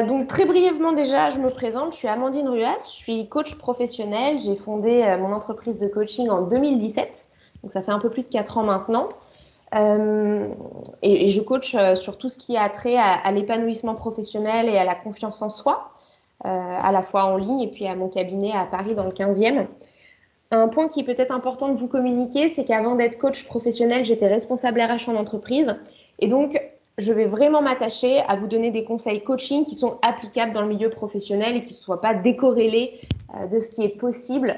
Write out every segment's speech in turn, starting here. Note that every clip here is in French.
Donc très brièvement déjà, je me présente, je suis Amandine Ruas, je suis coach professionnelle, j'ai fondé mon entreprise de coaching en 2017, donc ça fait un peu plus de 4 ans maintenant, et je coach sur tout ce qui a trait à l'épanouissement professionnel et à la confiance en soi, à la fois en ligne et puis à mon cabinet à Paris dans le 15e. Un point qui est peut-être important de vous communiquer, c'est qu'avant d'être coach professionnel, j'étais responsable RH en entreprise, et donc je vais vraiment m'attacher à vous donner des conseils coaching qui sont applicables dans le milieu professionnel et qui ne soient pas décorrélés de ce qui est possible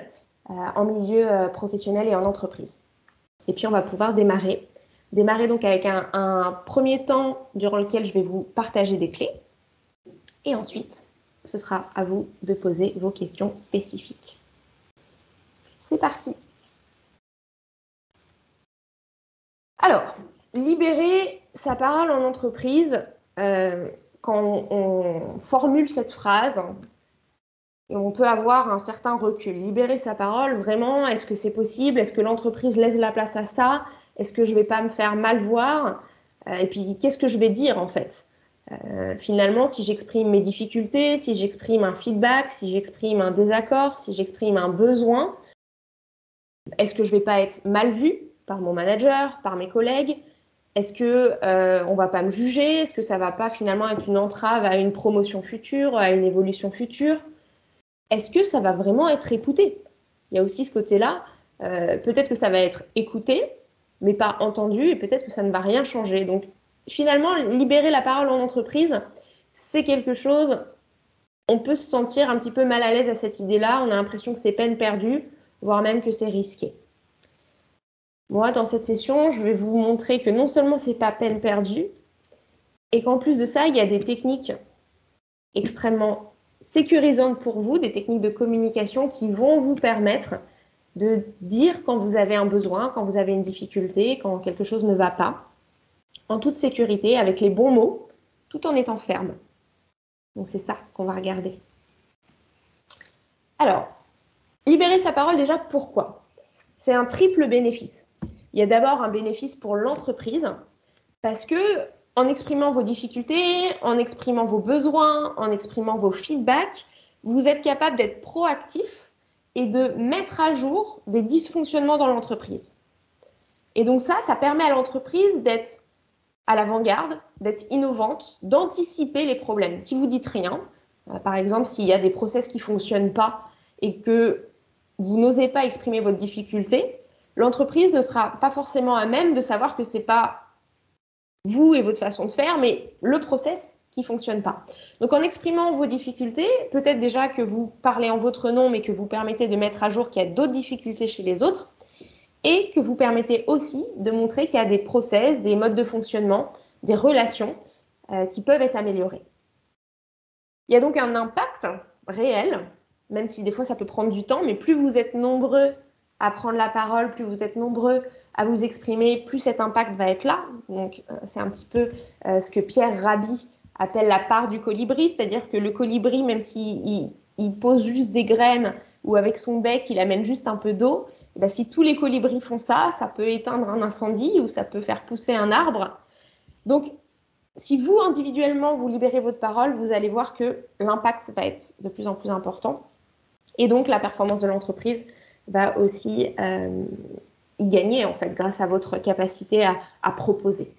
en milieu professionnel et en entreprise. Et puis on va pouvoir démarrer. Démarrer donc avec un premier temps durant lequel je vais vous partager des clés. Et ensuite, ce sera à vous de poser vos questions spécifiques. C'est parti. Alors, libérer sa parole en entreprise, quand on formule cette phrase, on peut avoir un certain recul. Libérer sa parole, vraiment, est-ce que c'est possible? Est-ce que l'entreprise laisse la place à ça? Est-ce que je ne vais pas me faire mal voir? Et puis, qu'est-ce que je vais dire en fait? Finalement, si j'exprime mes difficultés, si j'exprime un feedback, si j'exprime un désaccord, si j'exprime un besoin, est-ce que je ne vais pas être mal vue par mon manager, par mes collègues? Est-ce que on va pas me juger? Est-ce que ça va pas finalement être une entrave à une promotion future, à une évolution future? Est-ce que ça va vraiment être écouté? Il y a aussi ce côté-là. Peut-être que ça va être écouté, mais pas entendu, et peut-être que ça ne va rien changer. Donc finalement, libérer la parole en entreprise, c'est quelque chose, on peut se sentir un petit peu mal à l'aise à cette idée-là, on a l'impression que c'est peine perdue, voire même que c'est risqué. Moi, dans cette session, je vais vous montrer que non seulement c'est pas peine perdue, et qu'en plus de ça, il y a des techniques extrêmement sécurisantes pour vous, des techniques de communication qui vont vous permettre de dire quand vous avez un besoin, quand vous avez une difficulté, quand quelque chose ne va pas, en toute sécurité, avec les bons mots, tout en étant ferme. Donc c'est ça qu'on va regarder. Alors, libérer sa parole déjà, pourquoi? C'est un triple bénéfice. Il y a d'abord un bénéfice pour l'entreprise, parce que en exprimant vos difficultés, en exprimant vos besoins, en exprimant vos feedbacks, vous êtes capable d'être proactif et de mettre à jour des dysfonctionnements dans l'entreprise. Et donc ça permet à l'entreprise d'être à l'avant-garde, d'être innovante, d'anticiper les problèmes. Si vous dites rien, par exemple, s'il y a des process qui ne fonctionnent pas et que vous n'osez pas exprimer votre difficulté, l'entreprise ne sera pas forcément à même de savoir que ce n'est pas vous et votre façon de faire, mais le process qui ne fonctionne pas. Donc en exprimant vos difficultés, peut-être déjà que vous parlez en votre nom, mais que vous permettez de mettre à jour qu'il y a d'autres difficultés chez les autres, et que vous permettez aussi de montrer qu'il y a des process, des modes de fonctionnement, des relations qui peuvent être améliorées. Il y a donc un impact réel, même si des fois ça peut prendre du temps, mais plus vous êtes nombreux à prendre la parole, plus vous êtes nombreux à vous exprimer, plus cet impact va être là. Donc c'est un petit peu ce que Pierre Rabhi appelle la part du colibri, c'est-à-dire que le colibri, même s'il pose juste des graines ou avec son bec, il amène juste un peu d'eau, et bien, si tous les colibris font ça, ça peut éteindre un incendie ou ça peut faire pousser un arbre. Donc, si vous, individuellement, vous libérez votre parole, vous allez voir que l'impact va être de plus en plus important. Et donc, la performance de l'entreprise va aussi y gagner, en fait, grâce à votre capacité à proposer.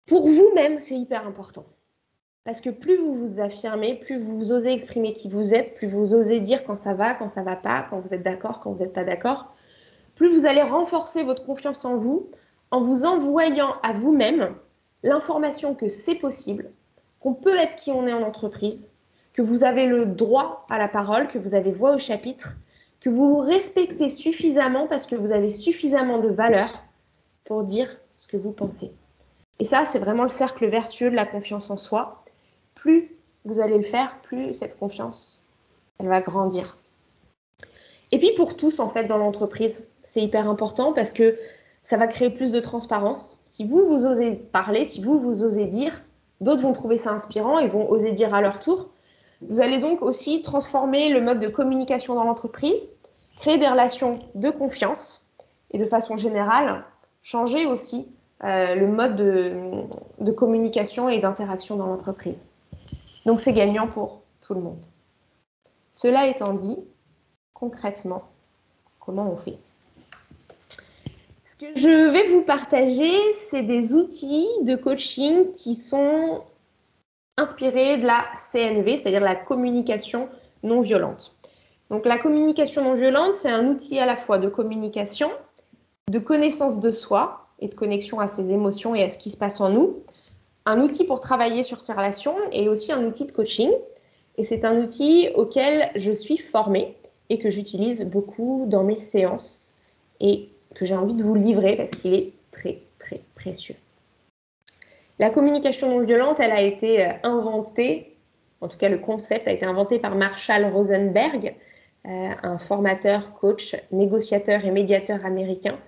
Pour vous-même, c'est hyper important. Parce que plus vous vous affirmez, plus vous osez exprimer qui vous êtes, plus vous osez dire quand ça va pas, quand vous êtes d'accord, quand vous n'êtes pas d'accord, plus vous allez renforcer votre confiance en vous envoyant à vous-même l'information que c'est possible, qu'on peut être qui on est en entreprise, que vous avez le droit à la parole, que vous avez voix au chapitre, que vous vous respectez suffisamment parce que vous avez suffisamment de valeur pour dire ce que vous pensez. Et ça, c'est vraiment le cercle vertueux de la confiance en soi. Plus vous allez le faire, plus cette confiance, elle va grandir. Et puis pour tous, en fait, dans l'entreprise, c'est hyper important parce que ça va créer plus de transparence. Si vous osez parler, si vous osez dire, d'autres vont trouver ça inspirant et vont oser dire à leur tour. Vous allez donc aussi transformer le mode de communication dans l'entreprise, créer des relations de confiance et de façon générale, changer aussi le mode de communication et d'interaction dans l'entreprise. Donc, c'est gagnant pour tout le monde. Cela étant dit, concrètement, comment on fait? Ce que je vais vous partager, c'est des outils de coaching qui sont inspirés de la CNV, c'est-à-dire la communication non violente. Donc, la communication non violente, c'est un outil à la fois de communication, de connaissance de soi et de connexion à ses émotions et à ce qui se passe en nous, un outil pour travailler sur ses relations et aussi un outil de coaching. Et c'est un outil auquel je suis formée et que j'utilise beaucoup dans mes séances et que j'ai envie de vous livrer parce qu'il est très, très précieux. La communication non violente, elle a été inventée, en tout cas le concept a été inventé par Marshall Rosenberg, un formateur, coach, négociateur et médiateur américain.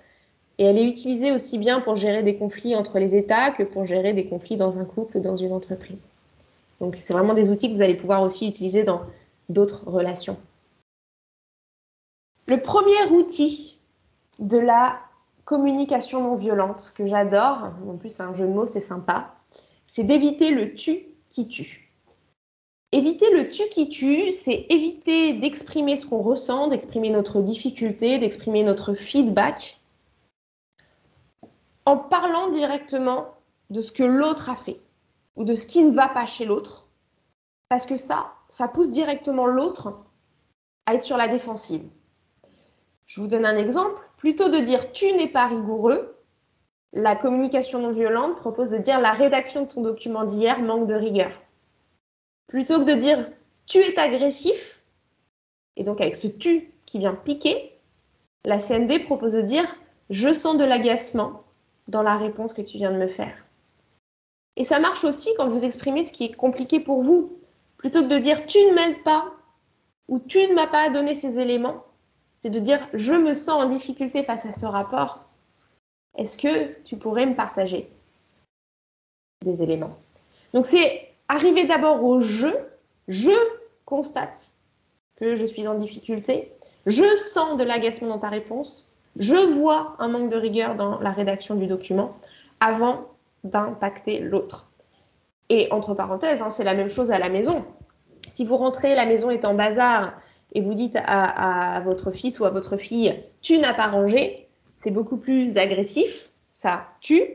Et elle est utilisée aussi bien pour gérer des conflits entre les États que pour gérer des conflits dans un couple ou dans une entreprise. Donc, c'est vraiment des outils que vous allez pouvoir aussi utiliser dans d'autres relations. Le premier outil de la communication non violente que j'adore, en plus c'est un jeu de mots, c'est sympa, c'est d'éviter le tu qui tue. Éviter le tu qui tue, c'est éviter d'exprimer ce qu'on ressent, d'exprimer notre difficulté, d'exprimer notre feedback en parlant directement de ce que l'autre a fait ou de ce qui ne va pas chez l'autre, parce que ça pousse directement l'autre à être sur la défensive. Je vous donne un exemple. Plutôt de dire « tu n'es pas rigoureux », la communication non violente propose de dire « la rédaction de ton document d'hier manque de rigueur ». Plutôt que de dire « tu es agressif », et donc avec ce « tu » qui vient piquer, la CNV propose de dire « je sens de l'agacement dans la réponse que tu viens de me faire ». Et ça marche aussi quand vous exprimez ce qui est compliqué pour vous. Plutôt que de dire « tu ne m'aides pas » ou « tu ne m'as pas donné ces éléments », c'est de dire « je me sens en difficulté face à ce rapport. Est-ce que tu pourrais me partager des éléments ?» Donc c'est arriver d'abord au « je constate que je suis en difficulté, je sens de l'agacement dans ta réponse, je vois un manque de rigueur dans la rédaction du document » avant d'impacter l'autre. Et entre parenthèses, c'est la même chose à la maison. Si vous rentrez, la maison est en bazar et vous dites à votre fils ou à votre fille « tu n'as pas rangé », c'est beaucoup plus agressif, ça tue,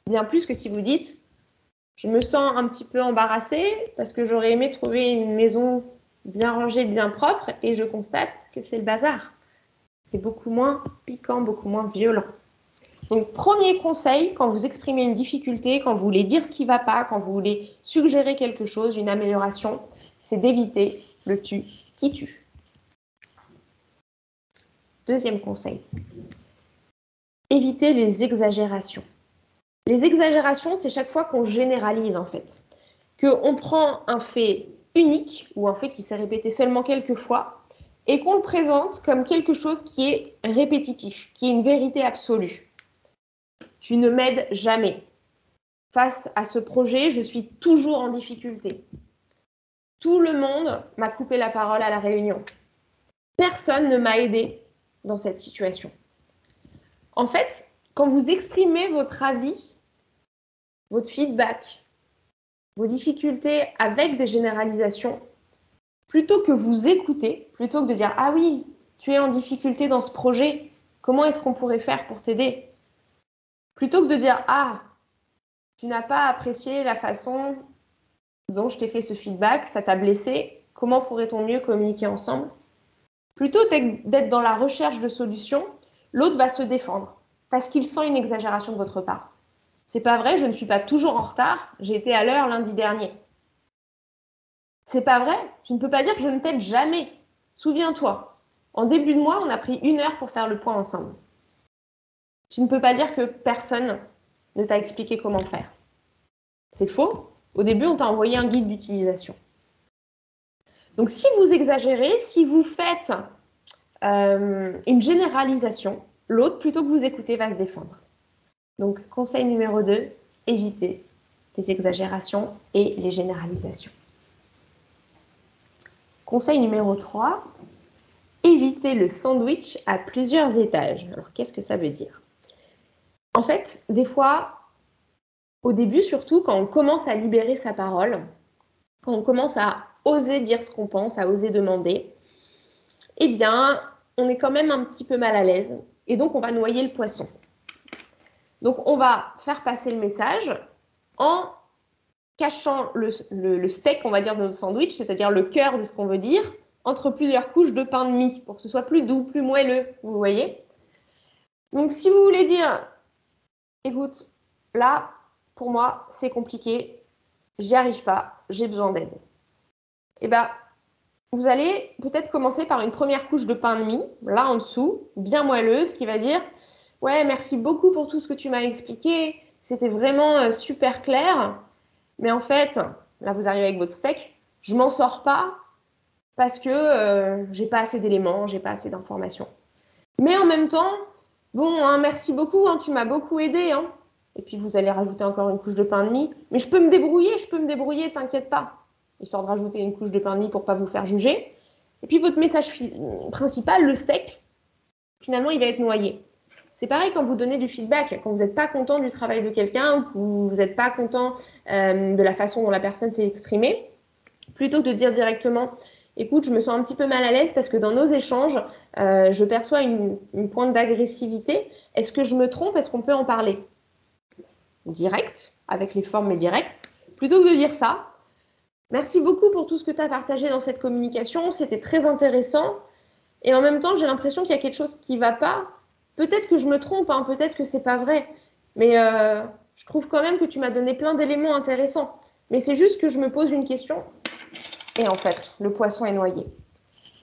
bien plus que si vous dites « je me sens un petit peu embarrassée parce que j'aurais aimé trouver une maison bien rangée, bien propre et je constate que c'est le bazar ». C'est beaucoup moins piquant, beaucoup moins violent. Donc, premier conseil, quand vous exprimez une difficulté, quand vous voulez dire ce qui ne va pas, quand vous voulez suggérer quelque chose, une amélioration, c'est d'éviter le tu qui tue. Deuxième conseil, éviter les exagérations. Les exagérations, c'est chaque fois qu'on généralise en fait, qu'on prend un fait unique ou un fait qui s'est répété seulement quelques fois et qu'on le présente comme quelque chose qui est répétitif, qui est une vérité absolue. Tu ne m'aides jamais. Face à ce projet, je suis toujours en difficulté. Tout le monde m'a coupé la parole à la réunion. Personne ne m'a aidé dans cette situation. En fait, quand vous exprimez votre avis, votre feedback, vos difficultés avec des généralisations, plutôt que vous écouter, plutôt que de dire « Ah oui, tu es en difficulté dans ce projet, comment est-ce qu'on pourrait faire pour t'aider ?» Plutôt que de dire « Ah, tu n'as pas apprécié la façon dont je t'ai fait ce feedback, ça t'a blessé, comment pourrait-on mieux communiquer ensemble ?» Plutôt d'être dans la recherche de solutions, l'autre va se défendre parce qu'il sent une exagération de votre part. C'est pas vrai, je ne suis pas toujours en retard, j'ai été à l'heure lundi dernier. C'est pas vrai, tu ne peux pas dire que je ne t'aide jamais. Souviens-toi, en début de mois, on a pris 1 heure pour faire le point ensemble. Tu ne peux pas dire que personne ne t'a expliqué comment faire. C'est faux. Au début, on t'a envoyé un guide d'utilisation. Donc, si vous exagérez, si vous faites une généralisation, l'autre, plutôt que vous écouter, va se défendre. Donc, conseil numéro 2, évitez les exagérations et les généralisations. Conseil numéro 3, évitez le sandwich à plusieurs étages. Alors, qu'est-ce que ça veut dire? En fait, des fois, au début surtout, quand on commence à libérer sa parole, quand on commence à oser dire ce qu'on pense, à oser demander, eh bien, on est quand même un petit peu mal à l'aise et donc on va noyer le poisson. Donc, on va faire passer le message en cachant le steak, on va dire, de notre sandwich, c'est-à-dire le cœur de ce qu'on veut dire, entre plusieurs couches de pain de mie pour que ce soit plus doux, plus moelleux, vous voyez. Donc, si vous voulez dire, écoute, là, pour moi, c'est compliqué, j'y arrive pas, j'ai besoin d'aide. Eh bien, vous allez peut-être commencer par une première couche de pain de mie, là en dessous, bien moelleuse, qui va dire « Ouais, merci beaucoup pour tout ce que tu m'as expliqué, c'était vraiment super clair, mais en fait, là vous arrivez avec votre steak, je m'en sors pas parce que j'ai pas assez d'éléments, j'ai pas assez d'informations. Mais en même temps, bon, hein, merci beaucoup, hein, tu m'as beaucoup aidé. Hein. » Et puis vous allez rajouter encore une couche de pain de mie. Mais je peux me débrouiller, t'inquiète pas. Histoire de rajouter une couche de pain de mie pour pas vous faire juger. Et puis votre message principal, le steak, finalement, il va être noyé. C'est pareil quand vous donnez du feedback, quand vous n'êtes pas content du travail de quelqu'un ou que vous n'êtes pas content de la façon dont la personne s'est exprimée, plutôt que de dire directement « Écoute, je me sens un petit peu mal à l'aise parce que dans nos échanges, je perçois une pointe d'agressivité. Est-ce que je me trompe? Est-ce qu'on peut en parler ?» Direct, avec les formes mais directes. Plutôt que de dire ça, merci beaucoup pour tout ce que tu as partagé dans cette communication, c'était très intéressant. Et en même temps, j'ai l'impression qu'il y a quelque chose qui ne va pas. Peut-être que je me trompe, hein, peut-être que c'est pas vrai, mais je trouve quand même que tu m'as donné plein d'éléments intéressants. Mais c'est juste que je me pose une question. Et en fait, le poisson est noyé.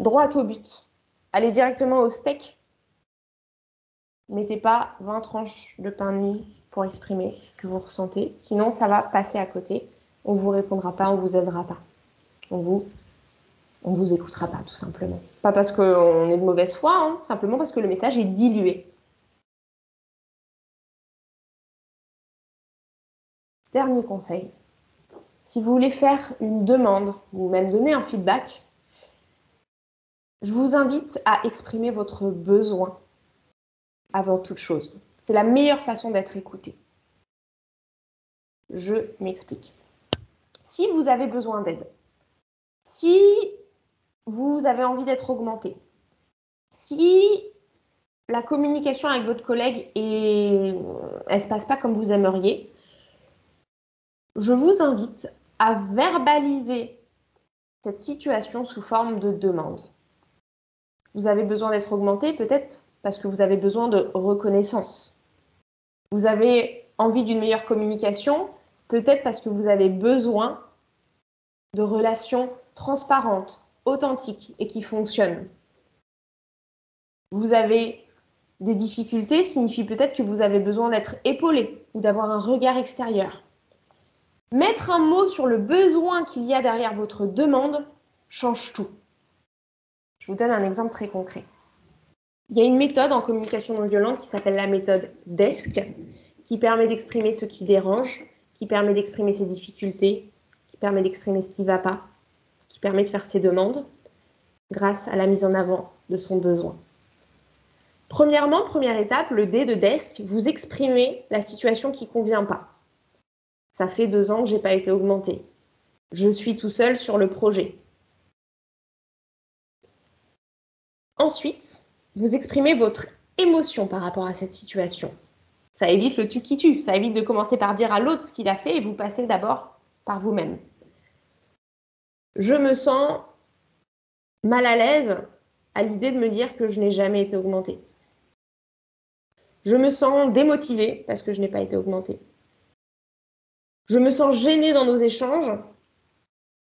Droit au but. Allez directement au steak. Mettez pas 20 tranches de pain de mie pour exprimer ce que vous ressentez. Sinon, ça va passer à côté. On ne vous répondra pas, on ne vous aidera pas. On vous écoutera pas, tout simplement. Pas parce qu'on est de mauvaise foi, hein, simplement parce que le message est dilué. Dernier conseil. Si vous voulez faire une demande ou même donner un feedback, je vous invite à exprimer votre besoin avant toute chose. C'est la meilleure façon d'être écouté. Je m'explique. Si vous avez besoin d'aide, si vous avez envie d'être augmenté, si la communication avec votre collègue elle ne se passe pas comme vous aimeriez, je vous invite à verbaliser cette situation sous forme de demande. Vous avez besoin d'être augmenté, peut-être parce que vous avez besoin de reconnaissance. Vous avez envie d'une meilleure communication, peut-être parce que vous avez besoin de relations transparentes, authentiques et qui fonctionnent. Vous avez des difficultés, signifie peut-être que vous avez besoin d'être épaulé ou d'avoir un regard extérieur. Mettre un mot sur le besoin qu'il y a derrière votre demande change tout. Je vous donne un exemple très concret. Il y a une méthode en communication non violente qui s'appelle la méthode DESC, qui permet d'exprimer ce qui dérange, qui permet d'exprimer ses difficultés, qui permet d'exprimer ce qui ne va pas, qui permet de faire ses demandes grâce à la mise en avant de son besoin. Premièrement, première étape, le D de DESC, vous exprimez la situation qui ne convient pas. Ça fait 2 ans que je n'ai pas été augmenté. Je suis tout seul sur le projet. Ensuite, vous exprimez votre émotion par rapport à cette situation. Ça évite le tu qui tue. Ça évite de commencer par dire à l'autre ce qu'il a fait et vous passez d'abord par vous-même. Je me sens mal à l'aise à l'idée de me dire que je n'ai jamais été augmentée. Je me sens démotivée parce que je n'ai pas été augmentée. Je me sens gênée dans nos échanges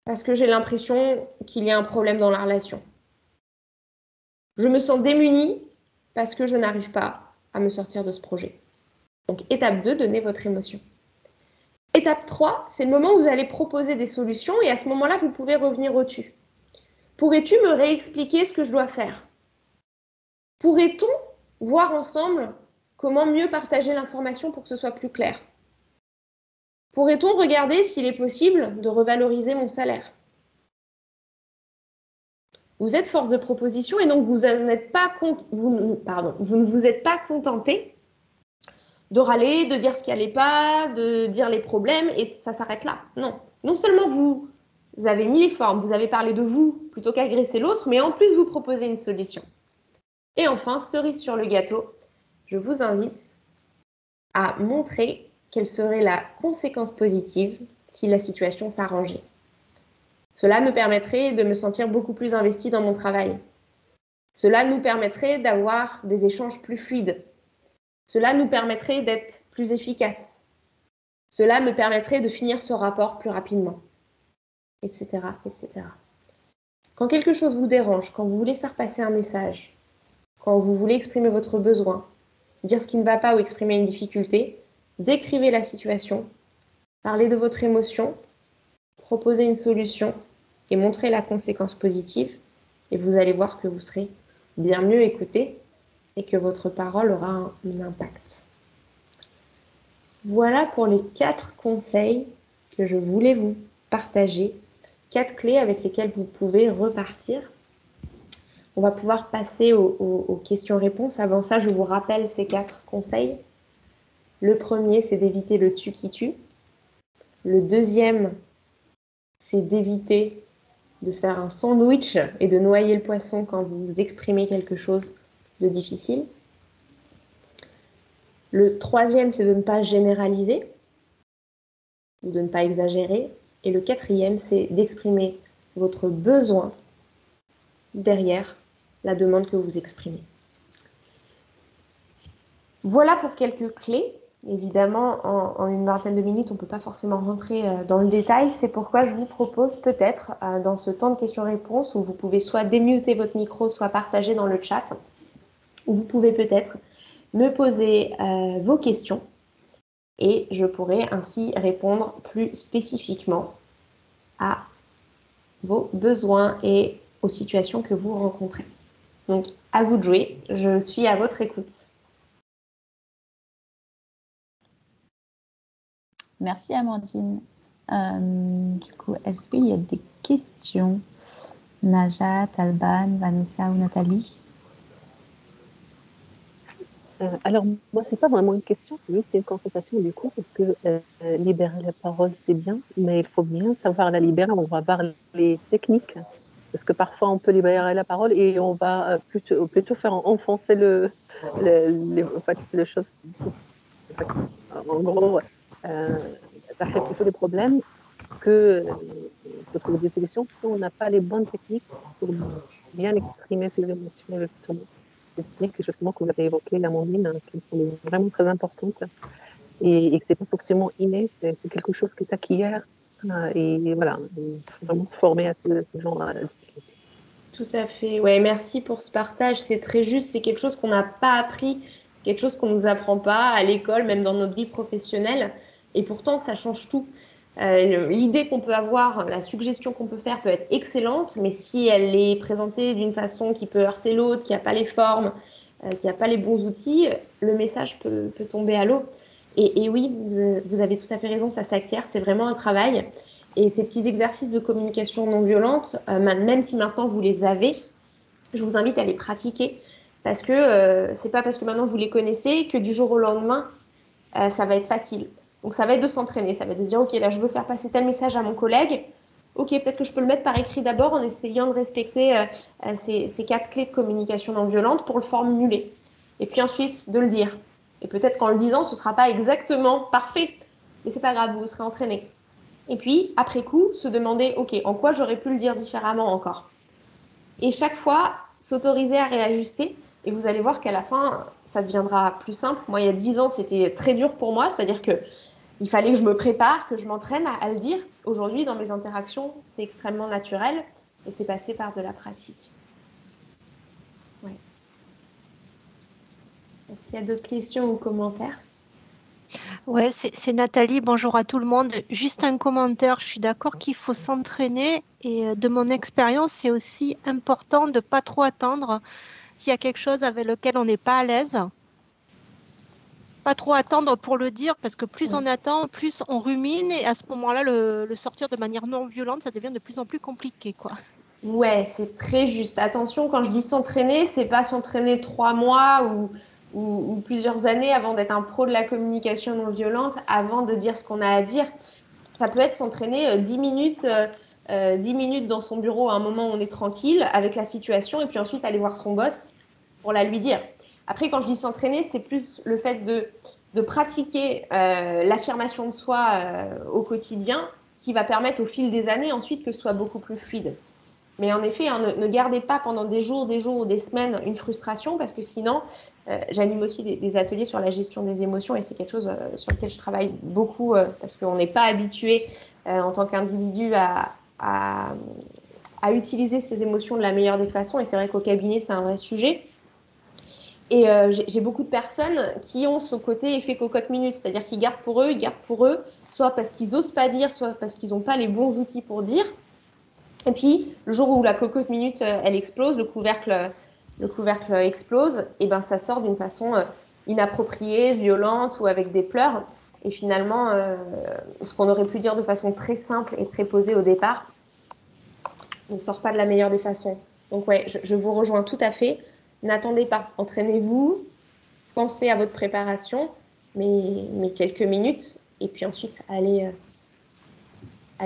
parce que j'ai l'impression qu'il y a un problème dans la relation. Je me sens démunie parce que je n'arrive pas à me sortir de ce projet. Donc, étape 2, donnez votre émotion. Étape 3, c'est le moment où vous allez proposer des solutions et à ce moment-là, vous pouvez revenir au tu. Pourrais-tu me réexpliquer ce que je dois faire? Pourrait-on voir ensemble comment mieux partager l'information pour que ce soit plus clair? Pourrait-on regarder s'il est possible de revaloriser mon salaire? Vous êtes force de proposition et donc vous ne vous êtes pas contenté de râler, de dire ce qui n'allait pas, de dire les problèmes et ça s'arrête là. Non. Non seulement vous vous avez mis les formes, vous avez parlé de vous plutôt qu'agresser l'autre, mais en plus vous proposez une solution. Et enfin, cerise sur le gâteau, je vous invite à montrer quelle serait la conséquence positive si la situation s'arrangeait. Cela me permettrait de me sentir beaucoup plus investie dans mon travail. Cela nous permettrait d'avoir des échanges plus fluides. Cela nous permettrait d'être plus efficaces. Cela me permettrait de finir ce rapport plus rapidement, etc., etc. Quand quelque chose vous dérange, quand vous voulez faire passer un message, quand vous voulez exprimer votre besoin, dire ce qui ne va pas ou exprimer une difficulté, décrivez la situation, parlez de votre émotion, proposez une solution et montrez la conséquence positive et vous allez voir que vous serez bien mieux écouté et que votre parole aura un impact. Voilà pour les 4 conseils que je voulais vous partager, 4 clés avec lesquelles vous pouvez repartir. On va pouvoir passer aux questions-réponses. Avant ça, je vous rappelle ces 4 conseils. Le premier, c'est d'éviter le tu qui tue. Le deuxième, c'est d'éviter de faire un sandwich et de noyer le poisson quand vous exprimez quelque chose de difficile. Le troisième, c'est de ne pas généraliser ou de ne pas exagérer. Et le quatrième, c'est d'exprimer votre besoin derrière la demande que vous exprimez. Voilà pour quelques clés. Évidemment, en une vingtaine de minutes, on ne peut pas forcément rentrer dans le détail. C'est pourquoi je vous propose peut-être, dans ce temps de questions-réponses, où vous pouvez soit démuter votre micro, soit partager dans le chat, où vous pouvez peut-être me poser vos questions et je pourrai ainsi répondre plus spécifiquement à vos besoins et aux situations que vous rencontrez. Donc, à vous de jouer. Je suis à votre écoute. Merci Amandine. Du coup, est-ce qu'il y a des questions? Najat, Alban, Vanessa ou Nathalie? Alors, moi, c'est pas vraiment une question, c'est juste une constatation du coup, parce que libérer la parole, c'est bien, mais il faut bien savoir la libérer. On va voir les techniques, parce que parfois, on peut libérer la parole et on va plutôt faire enfoncer en fait, les choses. En gros, ça crée plutôt des problèmes que trouver des solutions si on n'a pas les bonnes techniques pour bien exprimer ses émotions, justement. Des techniques justement que vous avez évoquées, Amandine, qui sont vraiment très importantes et que c'est pas forcément inné, c'est quelque chose qui est acquis et voilà, il faut vraiment se former à ce genre de techniques. Tout à fait. Ouais, merci pour ce partage. C'est très juste. C'est quelque chose qu'on n'a pas appris, quelque chose qu'on ne nous apprend pas à l'école, même dans notre vie professionnelle. Et pourtant, ça change tout. L'idée qu'on peut avoir, la suggestion qu'on peut faire peut être excellente, mais si elle est présentée d'une façon qui peut heurter l'autre, qui n'a pas les formes, qui n'a pas les bons outils, le message peut tomber à l'eau. Et oui, vous avez tout à fait raison, ça s'acquiert, c'est vraiment un travail. Et ces petits exercices de communication non violente, même si maintenant vous les avez, je vous invite à les pratiquer parce que c'est pas parce que maintenant vous les connaissez que du jour au lendemain, ça va être facile. Donc ça va être de s'entraîner, ça va être de dire ok, là je veux faire passer tel message à mon collègue. Ok, peut-être que je peux le mettre par écrit d'abord en essayant de respecter ces 4 clés de communication non violente pour le formuler. Et puis ensuite de le dire. Et peut-être qu'en le disant, ce ne sera pas exactement parfait, mais c'est pas grave, vous serez entraîné. Et puis, après coup, se demander, ok, en quoi j'aurais pu le dire différemment encore? Et chaque fois, s'autoriser à réajuster. Et vous allez voir qu'à la fin, ça deviendra plus simple. Moi, il y a 10 ans, c'était très dur pour moi. C'est-à-dire qu'il fallait que je me prépare, que je m'entraîne à le dire. Aujourd'hui, dans mes interactions, c'est extrêmement naturel. Et c'est passé par de la pratique. Ouais. Est-ce qu'il y a d'autres questions ou commentaires? Ouais, c'est Nathalie. Bonjour à tout le monde. Juste un commentaire. Je suis d'accord qu'il faut s'entraîner et de mon expérience, c'est aussi important de ne pas trop attendre s'il y a quelque chose avec lequel on n'est pas à l'aise. Pas trop attendre pour le dire parce que plus on attend, plus on rumine et à ce moment-là, le sortir de manière non violente, ça devient de plus en plus compliqué, quoi. Ouais, c'est très juste. Attention, quand je dis s'entraîner, c'est pas s'entraîner 3 mois ou plusieurs années avant d'être un pro de la communication non violente, avant de dire ce qu'on a à dire. Ça peut être s'entraîner 10 minutes 10 minutes dans son bureau à un moment où on est tranquille avec la situation et puis ensuite aller voir son boss pour la lui dire. Après, quand je dis s'entraîner, c'est plus le fait de pratiquer l'affirmation de soi au quotidien qui va permettre au fil des années ensuite que ce soit beaucoup plus fluide. Mais en effet, hein, ne gardez pas pendant des jours ou des semaines une frustration parce que sinon, j'anime aussi des ateliers sur la gestion des émotions et c'est quelque chose sur lequel je travaille beaucoup parce qu'on n'est pas habitué en tant qu'individu à utiliser ses émotions de la meilleure des façons et c'est vrai qu'au cabinet, c'est un vrai sujet. Et j'ai beaucoup de personnes qui ont ce côté effet cocotte minute, c'est-à-dire qu'ils gardent pour eux, soit parce qu'ils n'osent pas dire, soit parce qu'ils n'ont pas les bons outils pour dire. Et puis, le jour où la cocotte minute, elle explose, le couvercle explose, et ben ça sort d'une façon inappropriée, violente ou avec des pleurs. Et finalement, ce qu'on aurait pu dire de façon très simple et très posée au départ, ne sort pas de la meilleure des façons. Donc ouais, je vous rejoins tout à fait. N'attendez pas, entraînez-vous, pensez à votre préparation, mais quelques minutes, et puis ensuite allez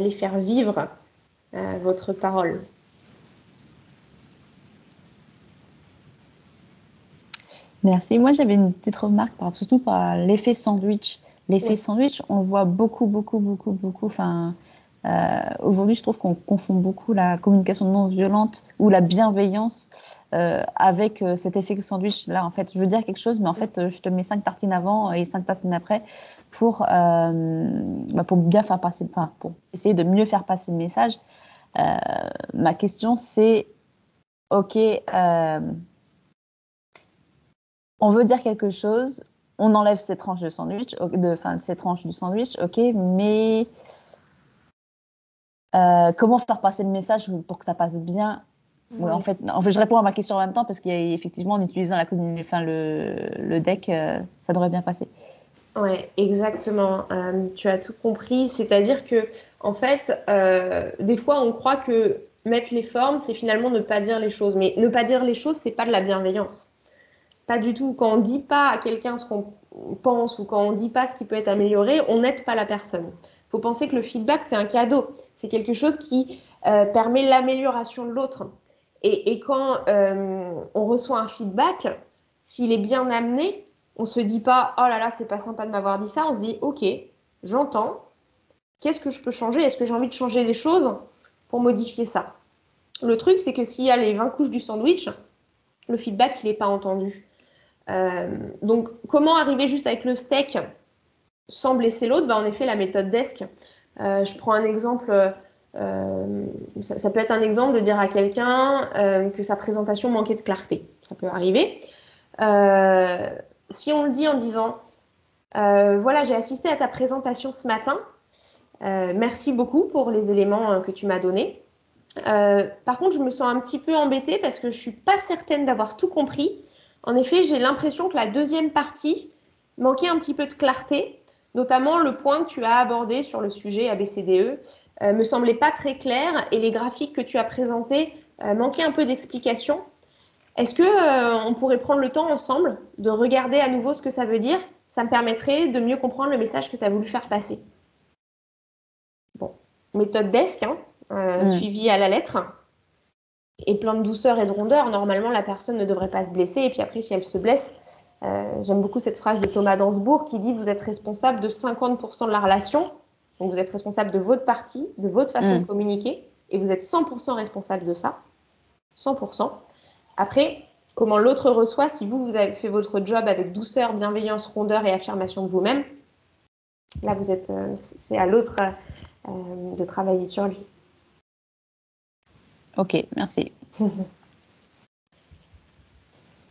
faire vivre votre parole. Merci. Moi, j'avais une petite remarque, surtout par l'effet sandwich. L'effet sandwich, on le voit beaucoup. Enfin, aujourd'hui, je trouve qu'on confond beaucoup la communication non violente ou la bienveillance avec cet effet sandwich. Là, en fait, je veux dire quelque chose, mais en fait, je te mets 5 tartines avant et 5 tartines après pour bien faire passer, enfin, pour essayer de mieux faire passer le message. Ma question, c'est, ok, on veut dire quelque chose, on enlève ces tranches de sandwich, ces tranches du sandwich, ok, mais comment faire passer le message pour que ça passe bien? Ouais, en fait, je réponds à ma question en même temps parce qu'effectivement, en utilisant le deck, ça devrait bien passer. Ouais, exactement. Tu as tout compris. C'est-à-dire que, en fait, des fois, on croit que mettre les formes, c'est finalement ne pas dire les choses. Mais ne pas dire les choses, c'est pas de la bienveillance. Pas du tout. Quand on dit pas à quelqu'un ce qu'on pense ou quand on dit pas ce qui peut être amélioré, on n'aide pas la personne. Il faut penser que le feedback, c'est un cadeau. C'est quelque chose qui permet l'amélioration de l'autre. Et quand on reçoit un feedback, s'il est bien amené, on se dit pas, oh là là, c'est pas sympa de m'avoir dit ça. On se dit, ok, j'entends. Qu'est-ce que je peux changer? Est-ce que j'ai envie de changer des choses pour modifier ça? Le truc, c'est que s'il y a les 20 couches du sandwich, le feedback, il n'est pas entendu. Donc, comment arriver juste avec le steak sans blesser l'autre? En effet, la méthode DESC. Je prends un exemple. Ça peut être un exemple de dire à quelqu'un que sa présentation manquait de clarté. Ça peut arriver. Si on le dit en disant voilà, j'ai assisté à ta présentation ce matin. Merci beaucoup pour les éléments que tu m'as donnés. Par contre, je me sens un petit peu embêtée parce que je ne suis pas certaine d'avoir tout compris. En effet, j'ai l'impression que la deuxième partie manquait un petit peu de clarté, notamment le point que tu as abordé sur le sujet ABCDE me semblait pas très clair et les graphiques que tu as présentés manquaient un peu d'explication. Est-ce que on pourrait prendre le temps ensemble de regarder à nouveau ce que ça veut dire? Ça me permettrait de mieux comprendre le message que tu as voulu faire passer. Bon, méthode DESC, suivie à la lettre. Et plein de douceur et de rondeur. Normalement, la personne ne devrait pas se blesser. Et puis après, si elle se blesse, j'aime beaucoup cette phrase de Thomas Dansbourg qui dit « Vous êtes responsable de 50% de la relation. Donc, vous êtes responsable de votre partie, de votre façon de communiquer. Et vous êtes 100% responsable de ça. 100%. Après, comment l'autre reçoit, si vous avez fait votre job avec douceur, bienveillance, rondeur et affirmation de vous-même, là, c'est à l'autre de travailler sur lui. » Ok, merci.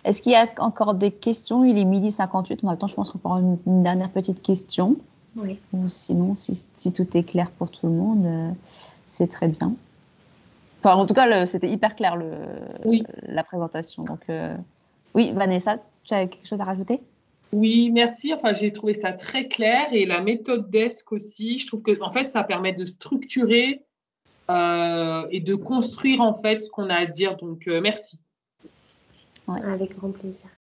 Est-ce qu'il y a encore des questions? Il est 12h58. On a le temps, je pense, pour une dernière petite question. Oui. Ou sinon, si tout est clair pour tout le monde, c'est très bien. Enfin, en tout cas, c'était hyper clair la présentation. Donc, oui, Vanessa, tu as quelque chose à rajouter? Oui, merci. Enfin, j'ai trouvé ça très clair et la méthode DESC aussi. Je trouve que, en fait, ça permet de structurer et de construire en fait ce qu'on a à dire. Donc, merci. Ouais. Avec grand plaisir.